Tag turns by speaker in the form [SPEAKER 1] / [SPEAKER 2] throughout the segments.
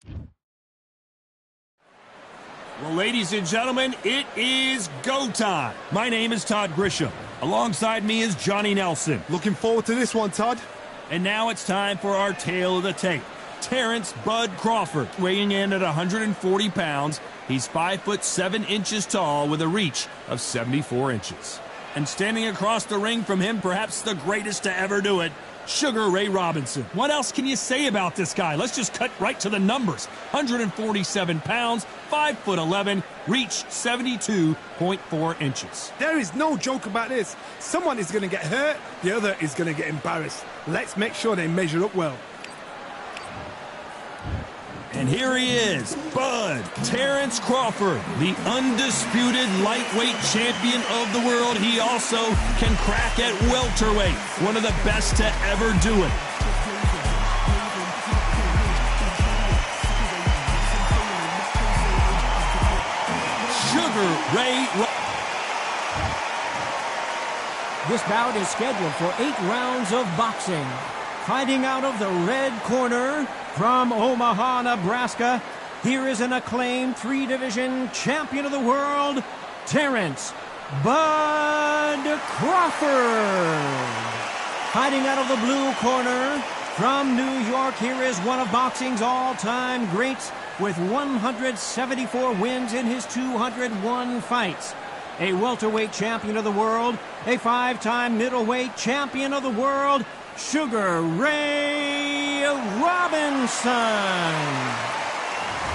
[SPEAKER 1] Well, ladies and gentlemen, it is go time. My name is Todd Grisham. Alongside me is Johnny Nelson.
[SPEAKER 2] Looking forward to this one, Todd.
[SPEAKER 1] And now it's time for our tale of the tape. Terrence Bud Crawford, weighing in at 140 pounds. He's 5'7" tall with a reach of 74 inches. And standing across the ring from him, perhaps the greatest to ever do it, Sugar Ray Robinson. What else can you say about this guy? Let's just cut right to the numbers. 147 pounds, 5'11", reach 72.4 inches.
[SPEAKER 2] There is no joke about this. Someone is going to get hurt, the other is going to get embarrassed. Let's make sure they measure up well.
[SPEAKER 1] And here he is, Bud Terrence Crawford, the undisputed lightweight champion of the world. He also can crack at welterweight, one of the best to ever do it. Sugar Ray.
[SPEAKER 3] This bout is scheduled for 8 rounds of boxing. Fighting out of the red corner from Omaha, Nebraska, here is an acclaimed 3-division champion of the world, Terrence Bud Crawford. Fighting out of the blue corner from New York, here is one of boxing's all-time greats with 174 wins in his 201 fights. A welterweight champion of the world, a 5-time middleweight champion of the world, Sugar Ray Robinson.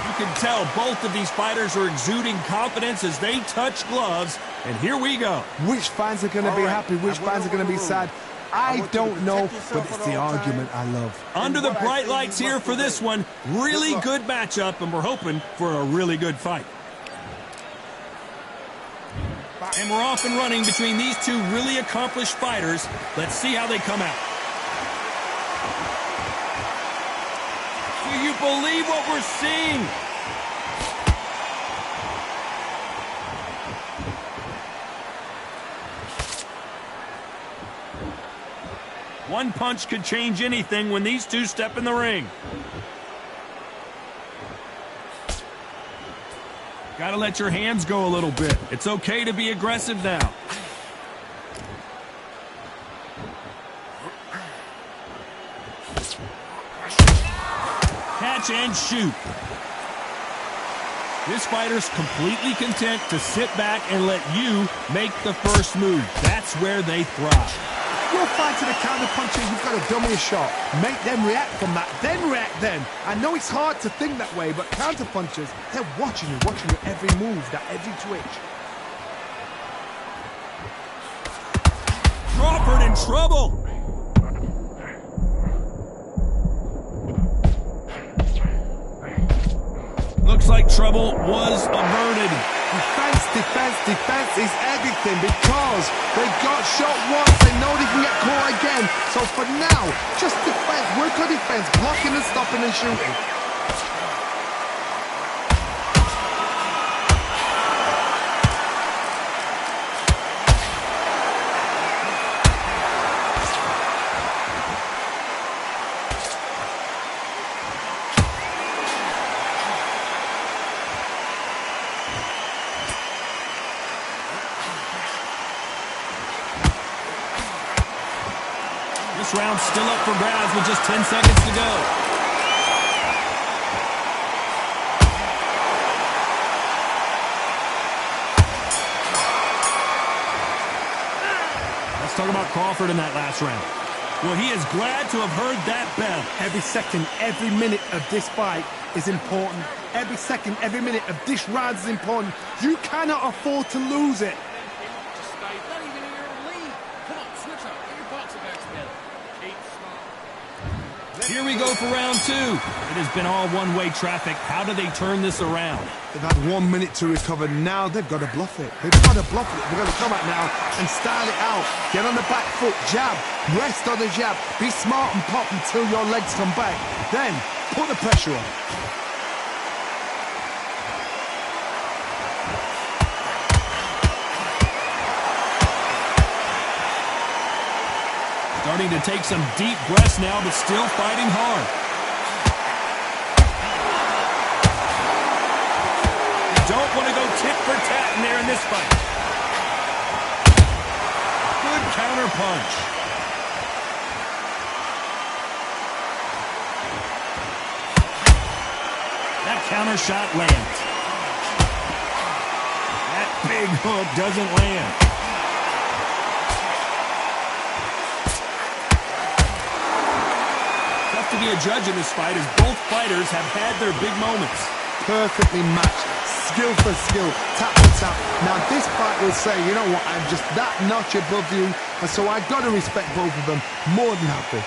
[SPEAKER 1] You can tell both of these fighters are exuding confidence as they touch gloves, and here we go.
[SPEAKER 2] Which fans are going to be happy, which fans are going to be sad? I don't know, but it's the argument I love.
[SPEAKER 1] Under the bright lights here for this one, really good matchup, and we're hoping for a really good fight. And we're off and running between these two really accomplished fighters. Let's see how they come out. Do you believe what we're seeing? One punch could change anything when these two step in the ring. Gotta let your hands go a little bit. It's okay to be aggressive now. Catch and shoot. This fighter's completely content to sit back and let you make the first move. That's where they thrive.
[SPEAKER 2] You're fighting a counter puncher, you've got to dummy a shot. Make them react from that, then react then. I know it's hard to think that way, but counter punchers, they're watching you every move, that every twitch.
[SPEAKER 1] Crawford in trouble. Looks like trouble was averted.
[SPEAKER 2] Defense, defense, defense is everything because they got shot once. They know they can get caught again. So for now, just defense. Work on defense, blocking and stopping and shooting.
[SPEAKER 1] This round's still up for grabs with just 10 seconds to go. Let's talk about Crawford in that last round. Well, he is glad to have heard that bell.
[SPEAKER 2] Every second, every minute of this fight is important. Every second, every minute of this round is important. You cannot afford to lose it.
[SPEAKER 1] Here we go for round two. It has been all one-way traffic. How do they turn this around?
[SPEAKER 2] They've had 1 minute to recover. Now they've got to bluff it. They've got to bluff it. They've got to come out now and style it out. Get on the back foot, jab, rest on the jab. Be smart and pop until your legs come back. Then put the pressure on.
[SPEAKER 1] Starting to take some deep breaths now, but still fighting hard. tit for tat in there in this fight. Good counter punch. That counter shot lands. That big hook doesn't land. Tough to be a judge in this fight as both fighters have had their big moments.
[SPEAKER 2] Perfectly matched, skill for skill, tap for tap. Now this fight will say, you know what, I'm just that notch above you, and so I've got to respect both of them. More than happy.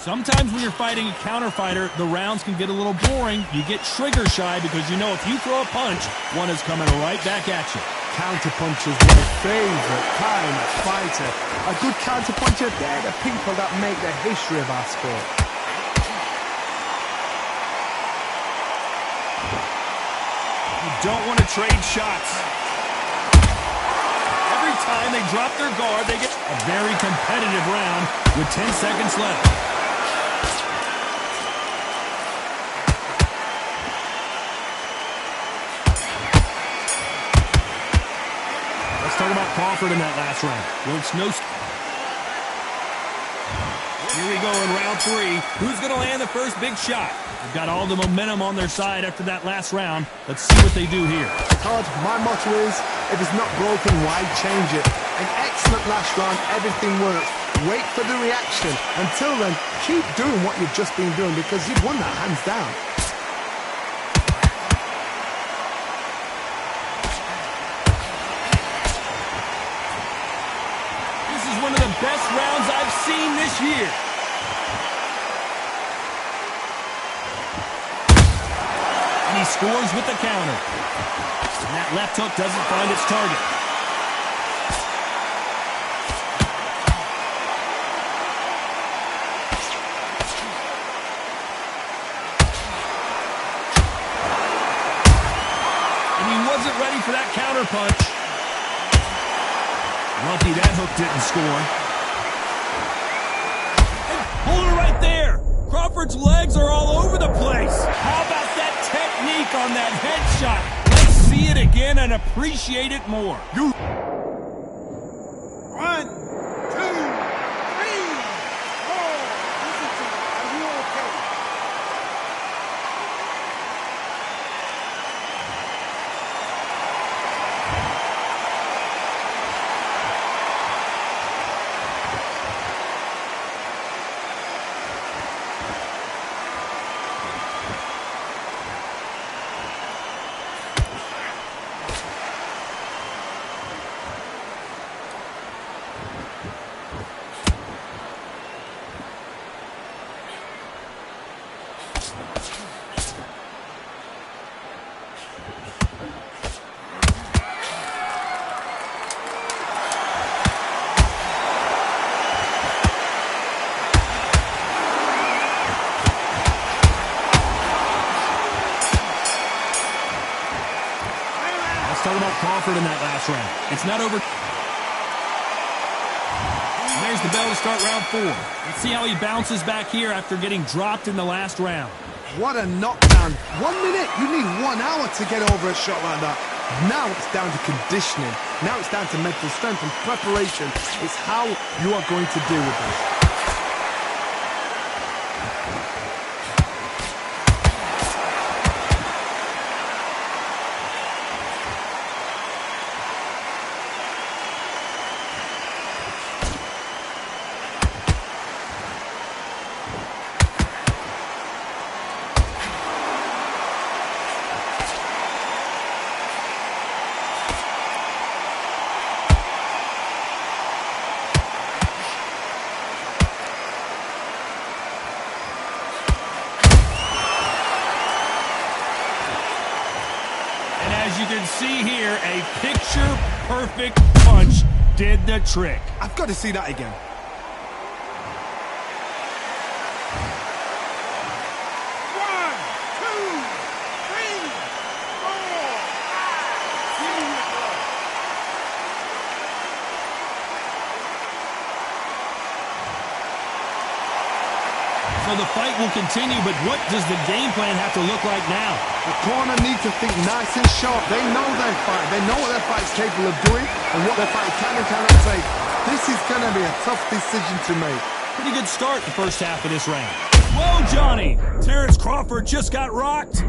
[SPEAKER 1] Sometimes when you're fighting a counter fighter, the rounds can get a little boring. You get trigger shy because you know if you throw a punch, one is coming right back at you.
[SPEAKER 2] Counter punch is my favourite kind of fighter. A good counter puncher, they're the people that make the history of our sport.
[SPEAKER 1] You don't want to trade shots. Every time they drop their guard, they get a very competitive round with 10 seconds left. Let's talk about Crawford in that last round. Well, it's no... Here we go in round 3. Who's going to land the first big shot? They've got all the momentum on their side after that last round. Let's see what they do here.
[SPEAKER 2] Todd, my motto is, if it's not broken, why change it? An excellent last round, everything works. Wait for the reaction. Until then, keep doing what you've just been doing because you've won that hands down.
[SPEAKER 1] One of the best rounds I've seen this year. And he scores with the counter. And that left hook doesn't find its target. And he wasn't ready for that counter punch. Lucky that hook didn't score. And hold it right there. Crawford's legs are all over the place. How about that technique on that headshot? Let's see it again and appreciate it more.
[SPEAKER 2] 1, 2, 3, 4. Listen to me. Are you okay?
[SPEAKER 1] Talk about Crawford in that last round. It's not over. There's the bell to start round 4. Let's see how he bounces back here after getting dropped in the last round.
[SPEAKER 2] What a knockdown. 1 minute. You need 1 hour to get over a shot like that. Now it's down to conditioning. Now it's down to mental strength and preparation. It's how you are going to deal with this.
[SPEAKER 1] As you can see here, a picture-perfect punch did the trick.
[SPEAKER 2] I've got to see that again.
[SPEAKER 1] the fight will continue, but what does the game plan have to look like now?
[SPEAKER 2] The corner need to think nice and sharp. They know their fight. They know what their fight's capable of doing and what their fight can and cannot take. This is going to be a tough decision to make.
[SPEAKER 1] Pretty good start the first half of this round. Whoa, Johnny! Terrence Crawford just got rocked.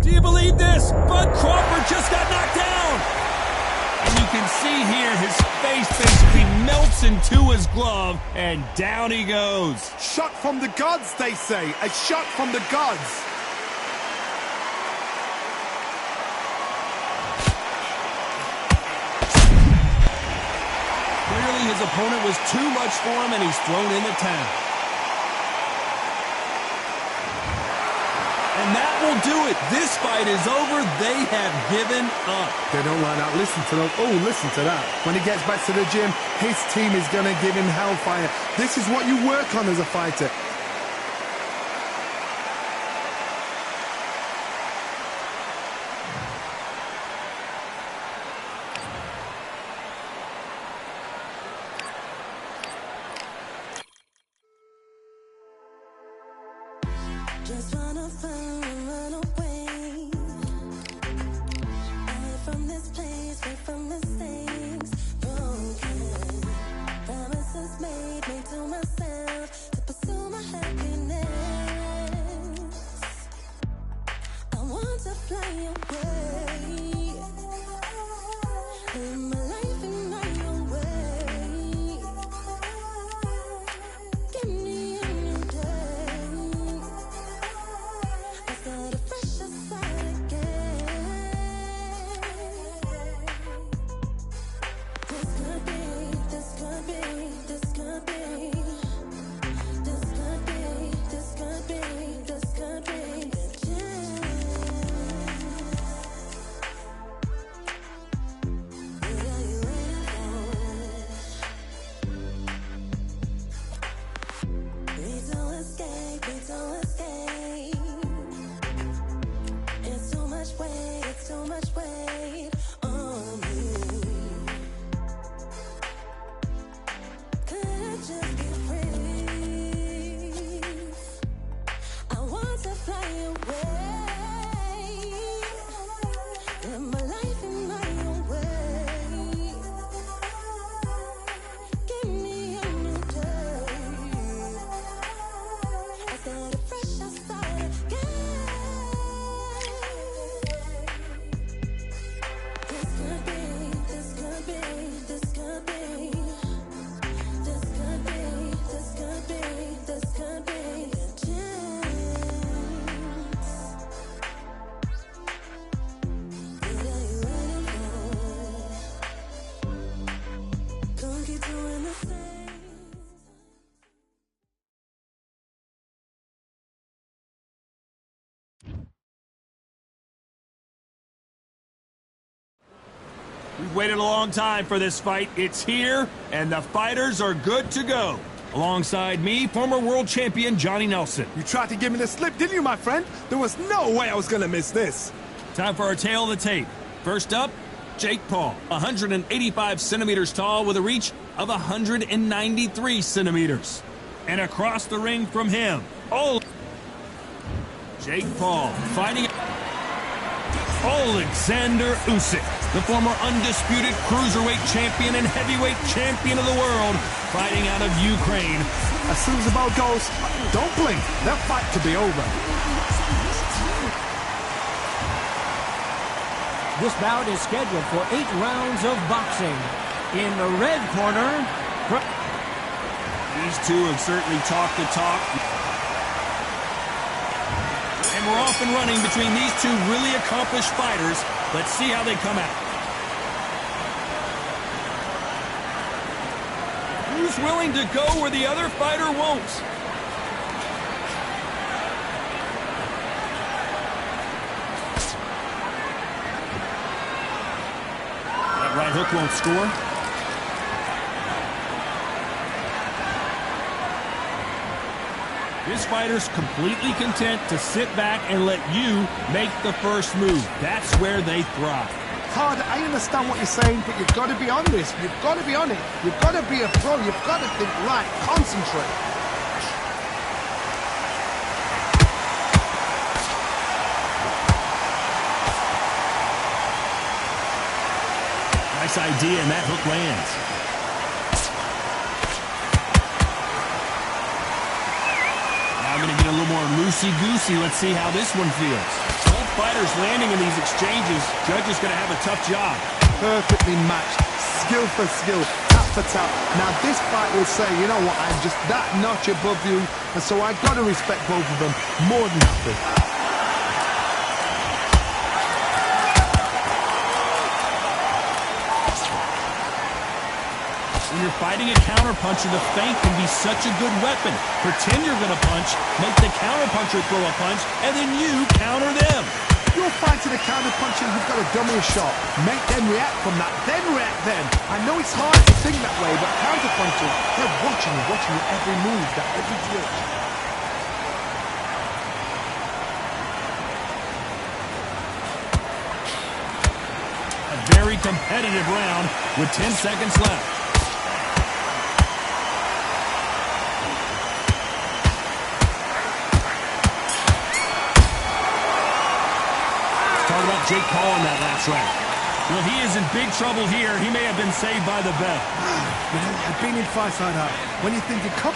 [SPEAKER 1] Do you believe this? Bud Crawford just got knocked down. And you can see here his face basically melts into his glove, and down he goes.
[SPEAKER 2] Shot from the gods, they say. A shot from the gods.
[SPEAKER 1] Clearly his opponent was too much for him, and he's thrown in the towel. And that will do it. This fight is over. They have given up.
[SPEAKER 2] They don't line out. Listen to those. Oh, listen to that. When he gets back to the gym, his team is going to give him hellfire. This is what you work on as a fighter.
[SPEAKER 4] Just wanna find and run away. Away from this place, away from mistakes. Broken promises made me to myself to pursue my happiness. I want to fly away. Live my life in my own way. Give me a new day. I start a fresh start again. This could be, this could be, this could be. This could be, this could be, this could be the chance. What are you waiting for? Need to escape, need to escape. It's too much weight, it's too much weight on me. Could I just be free? I want to fly away. Live my life in my own way. Give me a new day. I start a fresh, I start again. This could be, this could be, this could be. This could be, this could be, this could be the chance. What are you waiting for? Don't keep doing the same.
[SPEAKER 1] We've waited a long time for this fight. It's here, and the fighters are good to go. Alongside me, former world champion Johnny Nelson.
[SPEAKER 2] You tried to give me the slip, didn't you, my friend? There was no way I was going to miss this.
[SPEAKER 1] Time for our tail of the tape. First up, Jake Paul, 185 centimeters tall with a reach of 193 centimeters. And across the ring from him, Jake Paul fighting Alexander Usyk, the former undisputed cruiserweight champion and heavyweight champion of the world, fighting out of Ukraine.
[SPEAKER 2] As soon as the bell goes, don't blink. That fight could be over.
[SPEAKER 3] This bout is scheduled for 8 rounds of boxing. In the red corner,
[SPEAKER 1] These two have certainly talked the talk. And we're off and running between these two really accomplished fighters. Let's see how they come out. Who's willing to go where the other fighter won't? That right hook won't score. This fighter's completely content to sit back and let you make the first move. That's where they thrive.
[SPEAKER 2] it's hard. I understand what you're saying, but you've got to be on this. You've got to be on it. You've got to be a pro. You've got to think right. Concentrate.
[SPEAKER 1] Nice idea, and that hook lands. Now we're going to get a little more loosey-goosey. Let's see how this one feels. Both fighters landing in these exchanges. Judge is going to have a tough job.
[SPEAKER 2] Perfectly matched. Skill for skill. Tap for tap. Now this fight will say, you know what, I'm just that notch above you, and so I've got to respect both of them more than happy.
[SPEAKER 1] When you're fighting a counterpuncher, the feint can be such a good weapon. Pretend you're going to punch, make the counterpuncher throw a punch, and then you counter them.
[SPEAKER 2] You're fighting a counterpuncher, you've got to dummy a shot. Make them react from that, then react then. I know it's hard to think that way, but counterpunchers, they're watching your every move, that every twitch.
[SPEAKER 1] A very competitive round with 10 seconds left. About Jake Paul in that last round. Well, he is in big trouble here. He may have been saved by the bell.
[SPEAKER 2] You know, I've been in fights like that. When you think you come...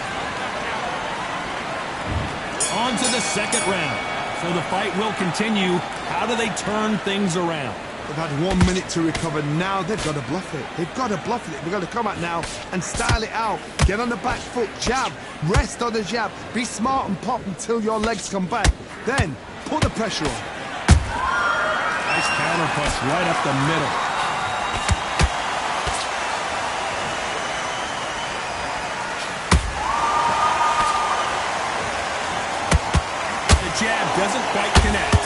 [SPEAKER 1] On to the second round. So the fight will continue. How do they turn things around?
[SPEAKER 2] They've had 1 minute to recover. Now they've got to bluff it. They've got to bluff it. They've got to come out now and style it out. Get on the back foot, jab, rest on the jab. Be smart and pop until your legs come back. Then put the pressure on.
[SPEAKER 1] Nice counter punch right up the middle. The jab doesn't quite connect.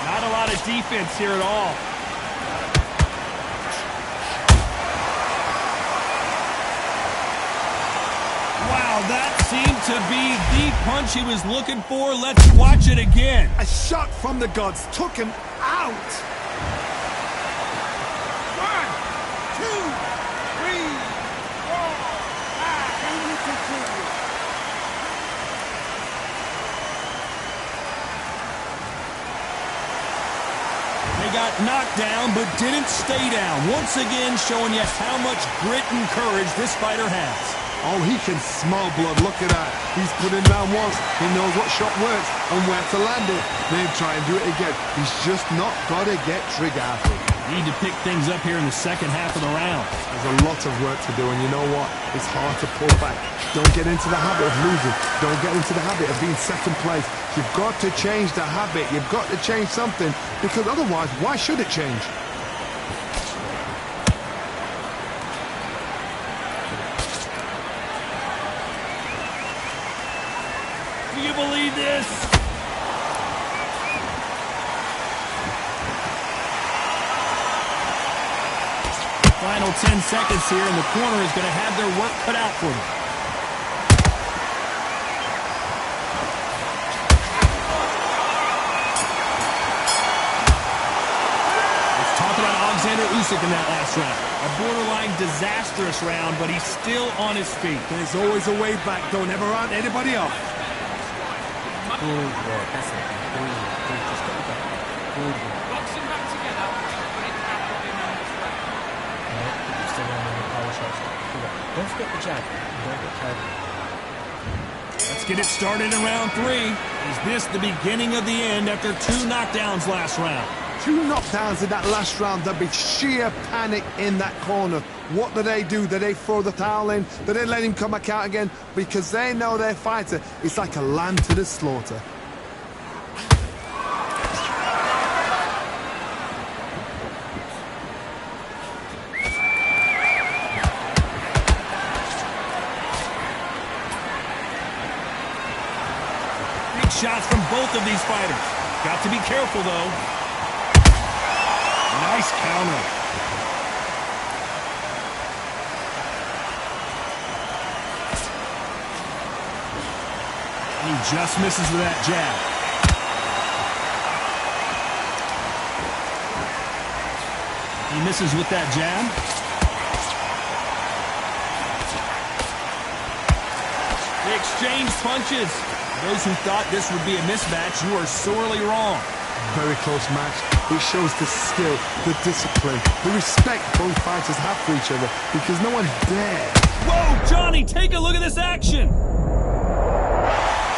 [SPEAKER 1] Not a lot of defense here at all. That seemed to be the punch he was looking for. Let's watch it again.
[SPEAKER 2] A shot from the gods took him out. 1, 2, 3, 4.
[SPEAKER 1] They got knocked down, but didn't stay down. Once again, showing you how much grit and courage this fighter has.
[SPEAKER 2] Oh, he can smell blood. Look at that. He's put him down once. He knows what shot works and where to land it. Then try and do it again. He's just not got to get trigger happy.
[SPEAKER 1] Need to pick things up here in the second half of the round.
[SPEAKER 2] There's a lot of work to do, and you know what? It's hard to pull back. Don't get into the habit of losing. Don't get into the habit of being second place. You've got to change the habit. You've got to change something, because otherwise, why should it change?
[SPEAKER 1] Do you believe this? Final 10 seconds here, and the corner is going to have their work cut out for them. Let's talk about Alexander Usyk in that last round. A borderline disastrous round, but he's still on his feet.
[SPEAKER 2] There's always a way back. Don't ever round anybody off.
[SPEAKER 5] Good work, that's it. Good work. Just get it back. Good work.
[SPEAKER 6] Box him back together, but it can't put him on his way.
[SPEAKER 5] You're still landing the power shots. Good work. Don't forget the jab. Don't get carried away.
[SPEAKER 1] Let's get it started in round 3. Is this the beginning of the end after 2 knockdowns last round?
[SPEAKER 2] 2 knockdowns in that last round. There'd be sheer panic in that corner. What do? Do they throw the towel in? Do they let him come back out again? Because they know their fighter. It's like a lamb to the slaughter.
[SPEAKER 1] Big shots from both of these fighters. Got to be careful, though. Nice counter. He just misses with that jab. He misses with that jab. They exchange punches. Those who thought this would be a mismatch, you are sorely wrong.
[SPEAKER 2] Very close match. It shows the skill, the discipline, the respect both fighters have for each other because no one dares.
[SPEAKER 1] Whoa, Johnny, take a look at this action.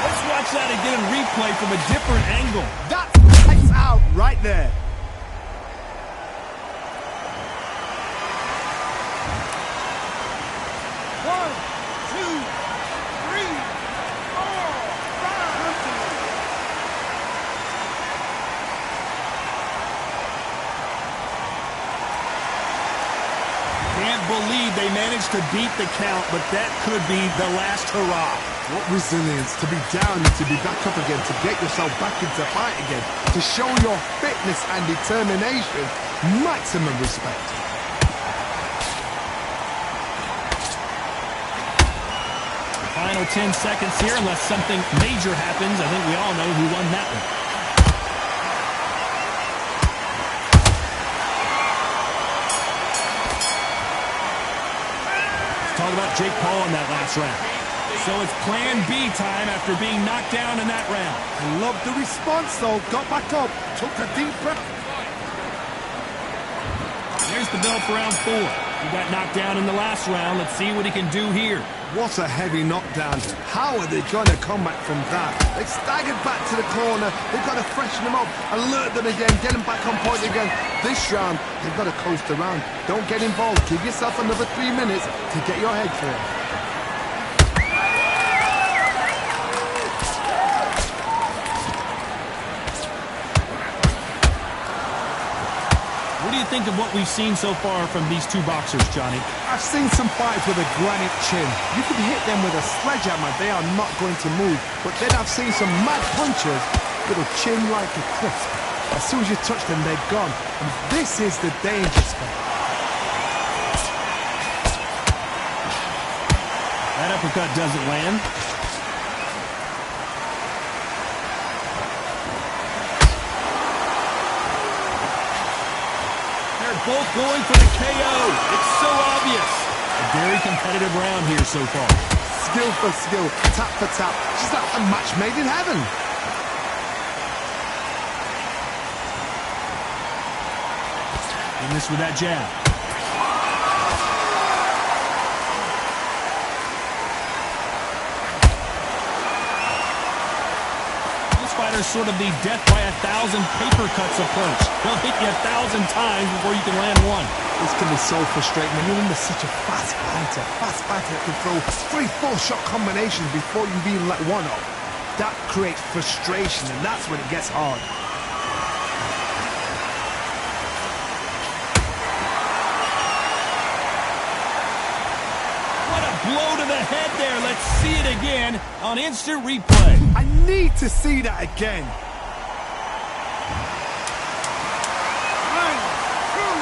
[SPEAKER 1] Let's watch that again in replay from a different angle.
[SPEAKER 2] That's lights out right there.
[SPEAKER 6] One, two, three, four, five.
[SPEAKER 1] Can't believe they managed to beat the count, but that could be the last hurrah.
[SPEAKER 2] What resilience to be down and to be back up again, to get yourself back into fight again, to show your fitness and determination. Maximum respect.
[SPEAKER 1] Final 10 seconds here, unless something major happens. I think we all know who won that one. Let's talk about Jake Paul in that last round. So it's plan B time after being knocked down in that round.
[SPEAKER 2] I love the response though. Got back up, took a deep breath.
[SPEAKER 1] There's the bell for round 4. He got knocked down in the last round. Let's see what he can do here.
[SPEAKER 2] What a heavy knockdown. How are they going to come back from that? They staggered back to the corner. They've got to freshen them up, alert them again, get them back on point again. This round, they've got to coast around. Don't get involved. Give yourself another 3 minutes to get your head clear.
[SPEAKER 1] What do you think of what we've seen so far from these two boxers, Johnny?
[SPEAKER 2] I've seen some fights with a granite chin. You can hit them with a sledgehammer, they are not going to move. But then I've seen some mad punches with a chin like a crisp. As soon as you touch them, they're gone. And this is the danger spot.
[SPEAKER 1] That uppercut doesn't land. Both going for the KO. It's so obvious. A very competitive round here so far.
[SPEAKER 2] Skill for skill, tap for tap. Just like a match made in heaven.
[SPEAKER 1] And this with that jab. Fighter's sort of the death by 1,000 paper cuts approach. They'll hit you 1,000 times before you can land one.
[SPEAKER 2] This can be so frustrating when you're under such a fast fighter that can throw 3-4 shot combinations before you even let one off. That creates frustration, and that's when it gets hard.
[SPEAKER 1] What a blow to the head there. Let's see it again on instant replay.
[SPEAKER 2] I need to see that again.
[SPEAKER 6] One, two,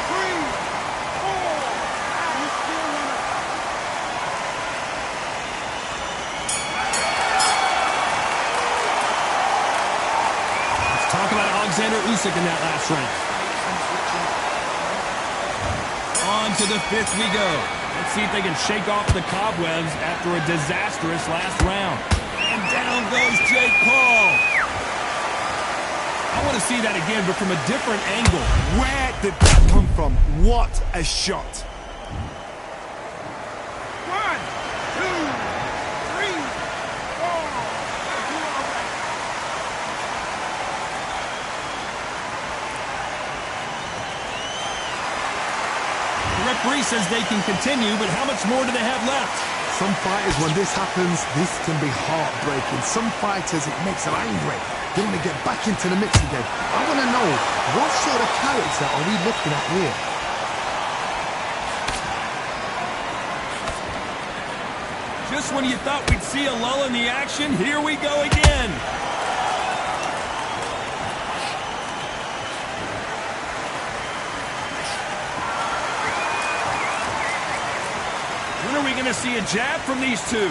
[SPEAKER 6] three, four. He's still running.
[SPEAKER 1] Let's talk about Alexander Usyk in that last round. On to the 5th we go. Let's see if they can shake off the cobwebs after a disastrous last round. And down goes Jake Paul. I want to see that again, but from a different angle.
[SPEAKER 2] Where did that come from? What a shot.
[SPEAKER 6] 1, 2, 3, 4.
[SPEAKER 1] The referee says they can continue, but how much more do they have left?
[SPEAKER 2] Some fighters, when this happens, this can be heartbreaking. Some fighters, it makes them angry. They want to get back into the mix again. I want to know, what sort of character are we looking at here?
[SPEAKER 1] Just when you thought we'd see a lull in the action, here we go again. When are we going to see a jab from these two?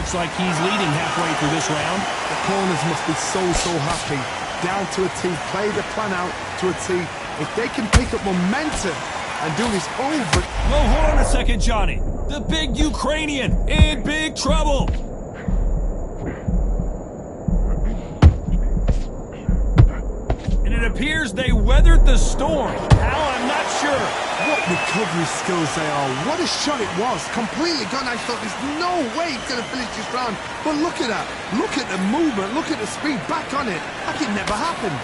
[SPEAKER 1] Looks like he's leading halfway through this round.
[SPEAKER 2] The corners must be so happy. Down to a T, play the plan out to a T. If they can pick up momentum and do this over...
[SPEAKER 1] Well, hold on a second, Johnny. The big Ukrainian in big trouble. And it appears they weathered the storm. How, I'm not sure.
[SPEAKER 2] What recovery skills they are. What a shot it was. Completely gone. I thought there's no way he's going to finish this round. But look at that. Look at the movement. Look at the speed. Back on it. Like it never happened.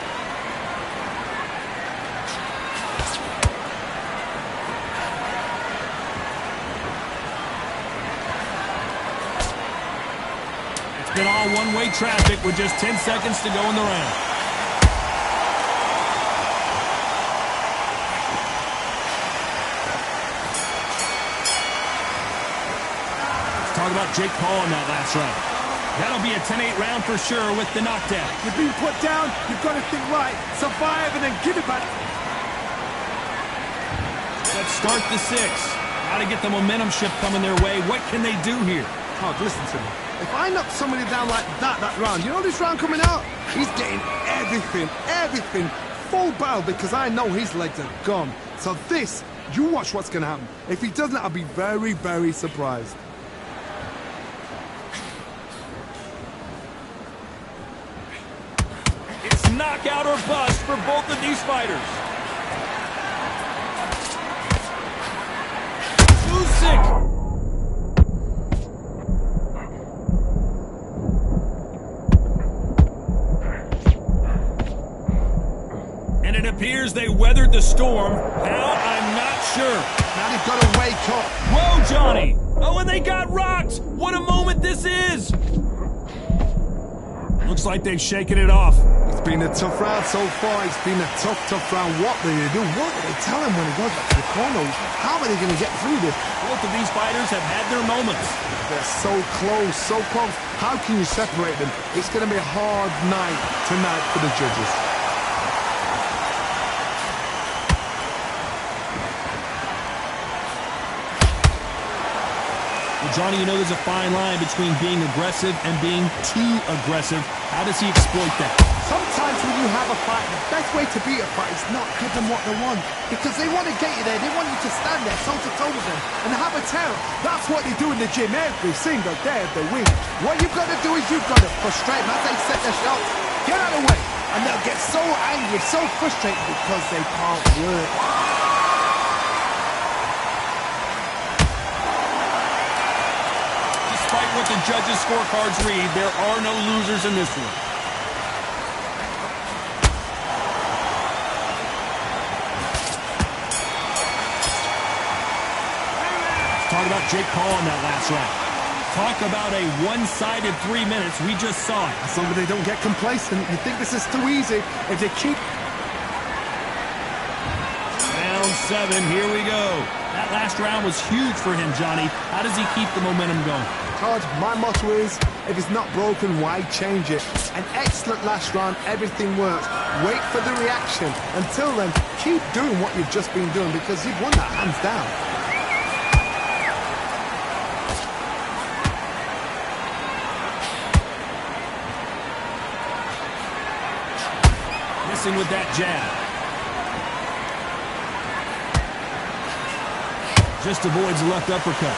[SPEAKER 1] It's been all one-way traffic with just 10 seconds to go in the round. Talk about Jake Paul in that last round. That'll be a 10-8 round for sure with the knockdown.
[SPEAKER 2] You've been put down. You've got to think right. Survive and then give it back.
[SPEAKER 1] Let's start the 6. Got to get the momentum shift coming their way. What can they do here?
[SPEAKER 2] Oh, listen to me. If I knock somebody down like that round, you know this round coming out? He's getting everything full barrel because I know his legs are gone. So this, you watch what's going to happen. If he doesn't, I'll be very surprised.
[SPEAKER 1] Knockout or bust for both of these fighters. Usyk. And it appears they weathered the storm. How? I'm not sure.
[SPEAKER 2] Now they've got to wake up.
[SPEAKER 1] Whoa, Johnny. Oh, and they got rocked. What a moment this is. Looks like they've shaken it off.
[SPEAKER 2] It's been a tough round so far. It's been a tough round. What do they do? What do they tell him when he goes back to the corner? How are they going to get through this?
[SPEAKER 1] Both of these fighters have had their moments.
[SPEAKER 2] They're so close. How can you separate them? It's going to be a hard night tonight for the judges.
[SPEAKER 1] Well, Johnny, you know there's a fine line between being aggressive and being too aggressive. How does he exploit that?
[SPEAKER 2] Sometimes when you have a fight, the best way to beat a fight is not give them what they want. Because they want to get you there. They want you to stand there toe-to-toe with them and have a terror. That's what they do in the gym every single day of the week. What you've got to do is you've got to frustrate them as they set their shots. Get out of the way. And they'll get so angry, so frustrated because they can't work.
[SPEAKER 1] Despite what the judges' scorecards read, there are no losers in this one. Talk about Jake Paul in that last round. Talk about a one-sided 3 minutes. We just saw it.
[SPEAKER 2] As long as they don't get complacent, you think this is too easy. If they keep...
[SPEAKER 1] Round 7, here we go. That last round was huge for him, Johnny. How does he keep the momentum going?
[SPEAKER 2] Todd, my motto is, if it's not broken, why change it? An excellent last round, everything works. Wait for the reaction. Until then, keep doing what you've just been doing because you've won that hands down.
[SPEAKER 1] Missing with that jab. Just avoids the left uppercut.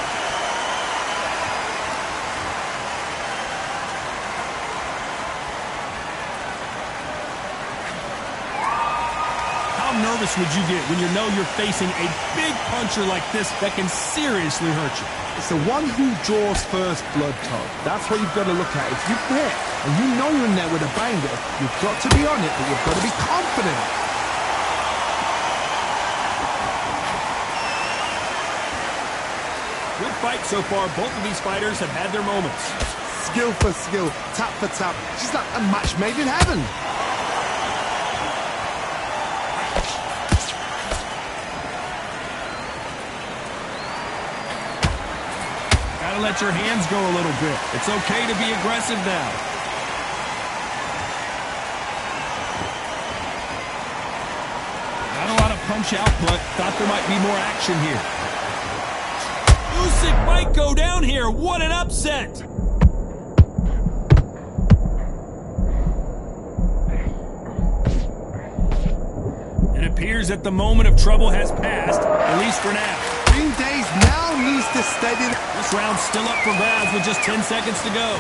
[SPEAKER 1] How nervous would you get when you know you're facing a big puncher like this that can seriously hurt you?
[SPEAKER 2] It's the one who draws first blood, Todd. That's what you've got to look at. If you're there and you know you're in there with a banger, you've got to be on it, but you've got to be confident.
[SPEAKER 1] Good fight so far. Both of these fighters have had their moments.
[SPEAKER 2] Skill for skill, tap for tap. She's like a match made in heaven.
[SPEAKER 1] Gotta let your hands go a little bit. It's okay to be aggressive now. Not a lot of punch output. Thought there might be more action here. Usyk might go down here. What an upset! appears that the moment of trouble has passed, at least for now.
[SPEAKER 2] Green Days now needs to steady.
[SPEAKER 1] This round's still up for grabs with just 10 seconds to go.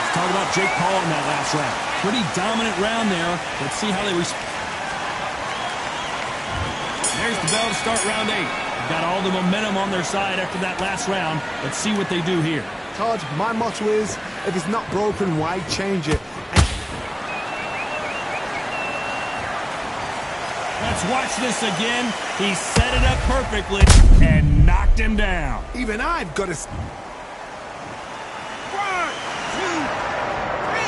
[SPEAKER 1] Let's talk about Jake Paul in that last round. Pretty dominant round there. Let's see how they respond. There's the bell to start round 8. Got all the momentum on their side after that last round. Let's see what they do here.
[SPEAKER 2] Todd, my motto is, if it's not broken, why change it?
[SPEAKER 1] Let's watch this again. He set it up perfectly and knocked him down.
[SPEAKER 2] Even I've got to...
[SPEAKER 6] 1, 2, 3, 4,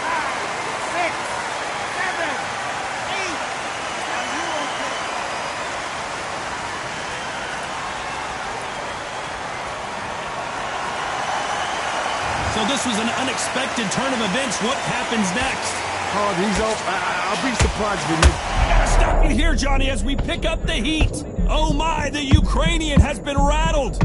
[SPEAKER 6] 5, 6, 7, 8. Are you okay?
[SPEAKER 1] So this was an unexpected turn of events. What happens next?
[SPEAKER 2] Todd, he's off. I'll be surprised if he makes...
[SPEAKER 1] I gotta stop you here, Johnny, as we pick up the heat. Oh my, the Ukrainian has been rattled.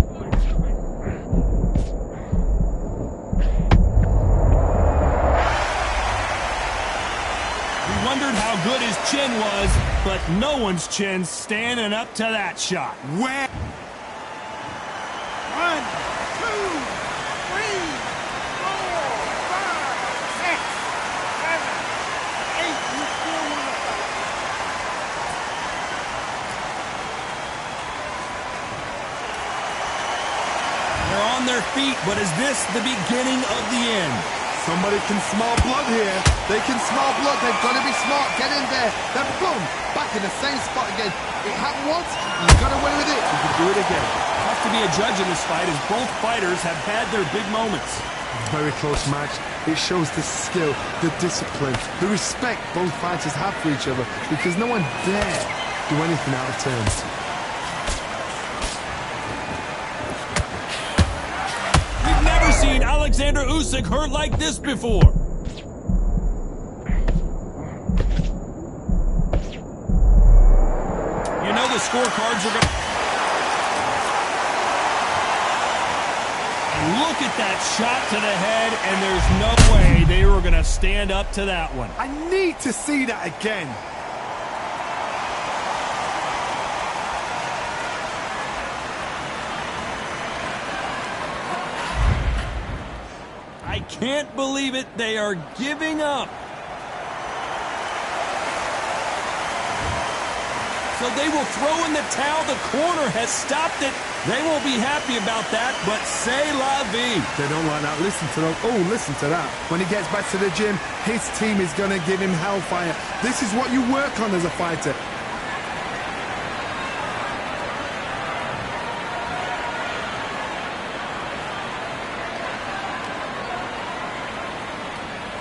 [SPEAKER 1] We wondered how good his chin was, but no one's chin's standing up to that shot.
[SPEAKER 2] Where?
[SPEAKER 6] 1, 2, 3, 4, 5, 6, 7, 8. You still want to fight?
[SPEAKER 1] They're on their feet, but is this the beginning of the end?
[SPEAKER 2] Somebody can smell blood here. They can smell blood. They've got to be smart. Get in there. Then boom, back in the same spot again. It happened once. You got away with it. You can do it again.
[SPEAKER 1] Tough to be a judge in this fight as both fighters have had their big moments.
[SPEAKER 2] Very close match. It shows the skill, the discipline, the respect both fighters have for each other because no one dare do anything out of turn.
[SPEAKER 1] We've never seen Alexander Usyk hurt like this before. You know the scorecards are going to... Look at that shot to the head, and there's no way they were going to stand up to that one.
[SPEAKER 2] I need to see that again.
[SPEAKER 1] I can't believe it. They are giving up. So they will throw in the towel. The corner has stopped it. They won't be happy about that, but c'est la vie.
[SPEAKER 2] They don't like that. Listen to them. Oh, listen to that. When he gets back to the gym, his team is going to give him hellfire. This is what you work on as a fighter.